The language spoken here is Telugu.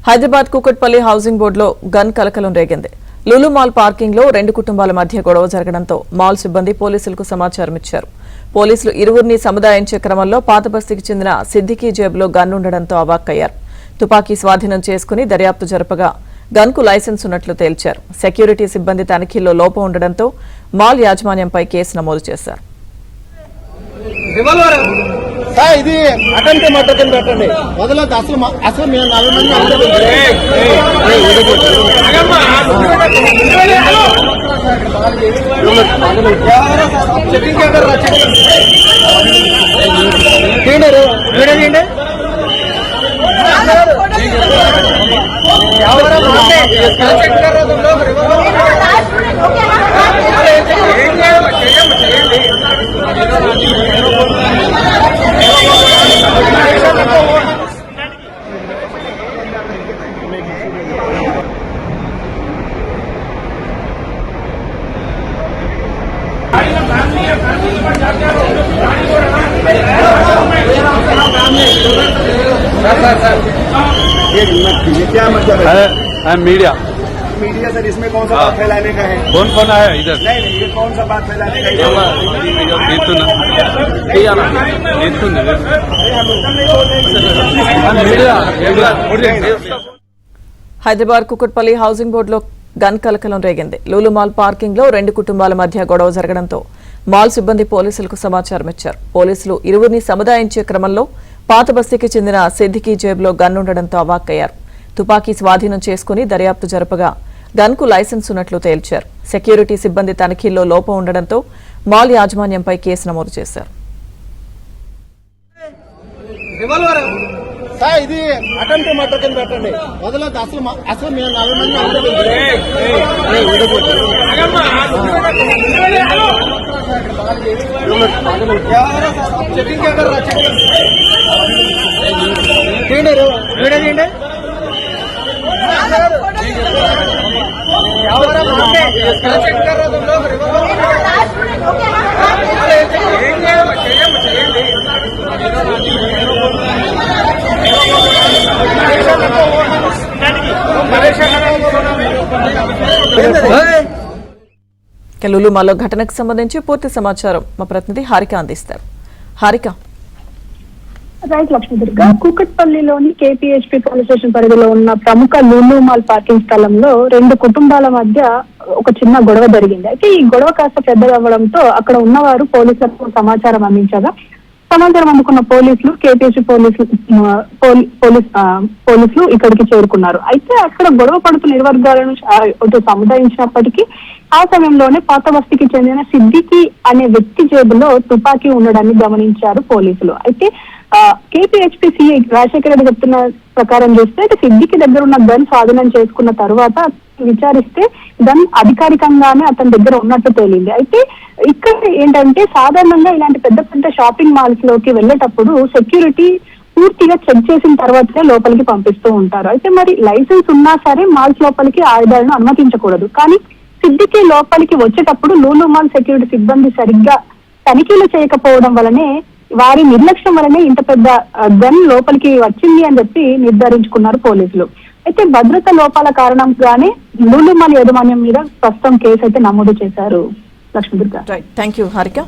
హైదరాబాద్ కూకట్పల్లి హౌసింగ్ బోర్డులో గన్ కలకలం రేగింది. లులు మాల్ పార్కింగ్ లో రెండు కుటుంబాల మధ్య గొడవ జరగడంతో మాల్ సిబ్బంది పోలీసులకు సమాచారం ఇచ్చారు. పోలీసులు ఇరువురిని సముదాయించే క్రమంలో పాతబస్తీకి చెందిన సిద్దికి జేబులో గన్ ఉండడంతో అవాక్కయ్యారు. తుపాకీ స్వాధీనం చేసుకుని దర్యాప్తు జరపగా గన్ కు లైసెన్స్ ఉన్నట్లు తేల్చారు. సెక్యూరిటీ సిబ్బంది తనిఖీల్లో లోపం ఉండడంతో మాల్ యాజమాన్యంపై కేసు నమోదు చేశారు. ఇది అటెంప్ట్ మద్దతు పెట్టండి వదలదు అసలు మేము 4 क्या मतलब है? मीडिया सर इसमें कौन सा बात फैलाने का है? कौन आया इधर? नहीं ये कौन सा बात फैलाने का है? హైదరాబాద్ కుకట్పల్లి హౌసింగ్ బోర్డులో గన్ కలకలం రేగింది. లూలు మాల్ పార్కింగ్ లో రెండు కుటుంబాల మధ్య గొడవ జరగడంతో మాల్ సిబ్బంది పోలీసులకు సమాచారం ఇచ్చారు. పోలీసులు ఇరువురిని సముదాయించే క్రమంలో పాతబస్తీకి చెందిన సిద్దికి జేబులో గన్ ఉండడంతో అవాక్కయ్యారు. తుపాకీ స్వాధీనం చేసుకుని దర్యాప్తు జరపగా గన్ కు లైసెన్స్ ఉన్నట్లు తేల్చారు. సెక్యూరిటీ సిబ్బంది తనిఖీల్లో లోపం ఉండడంతో మాల్ యాజమాన్యంపై కేసు నమోదు చేశారు. ఇది అటెంప్ట్ మద్దతు పెట్టండి వదలదు అసలు మేము 4 లులు మాల్లో ఘటనకు సంబంధించి పూర్తి సమాచారం మా ప్రతినిధి హారిక అందిస్తారు. హారిక. రైట్ లక్ష్మీదుర్గ, కూకట్పల్లిలోని కేపీహెచ్పీ పోలీస్ స్టేషన్ పరిధిలో ఉన్న ప్రముఖ లులు మాల్ పార్కింగ్ స్థలంలో రెండు కుటుంబాల మధ్య ఒక చిన్న గొడవ జరిగింది. అయితే ఈ గొడవ కాస్త పెద్దదవ్వడంతో అక్కడ ఉన్నవారు పోలీసులకు సమాచారం అందించగా సమాచారం అందుకున్న పోలీసులు కేపీహెచ్పీ పోలీసులు ఇక్కడికి చేరుకున్నారు. అయితే అక్కడ గొడవ పడుతున్న ఇరు వర్గాలను సముదాయించినప్పటికీ ఆ సమయంలోనే పాతబస్తీకి చెందిన సిద్దికి అనే వ్యక్తి జేబులో తుపాకీ ఉండడాన్ని గమనించారు పోలీసులు. అయితే కేపీహెచ్పీ సిఐ రాజశేఖర రెడ్డి చెప్తున్న ప్రకారం చూస్తే సిద్దికి దగ్గర ఉన్న గన్ స్వాధీనం చేసుకున్న తర్వాత విచారిస్తే గన్ అధికారికంగానే అతని దగ్గర ఉన్నట్టు తేలింది. అయితే ఇక్కడ ఏంటంటే సాధారణంగా ఇలాంటి పెద్ద పెద్ద షాపింగ్ మాల్స్ లోకి వెళ్ళేటప్పుడు సెక్యూరిటీ పూర్తిగా చెక్ చేసిన తర్వాతనే లోపలికి పంపిస్తూ ఉంటారు. అయితే మరి లైసెన్స్ ఉన్నా సరే మాల్స్ లోపలికి ఆయుధాలను అనుమతించకూడదు. కానీ సిద్దికి లోపలికి వచ్చేటప్పుడు లూలు మాల్ సెక్యూరిటీ సిబ్బంది సరిగ్గా తనిఖీలు చేయకపోవడం వల్లనే వారి నిర్లక్ష్యం వల్లనే ఇంత పెద్ద గన్ లోపలికి వచ్చింది అని చెప్పి నిర్ధారించుకున్నారు పోలీసులు. అయితే భద్రత లోపాల కారణంగానే లూలు మాల్ యాజమాన్యం మీద ప్రస్తుతం కేసు అయితే నమోదు చేశారు. లక్ష్మీదుర్గ. Thank you Harika.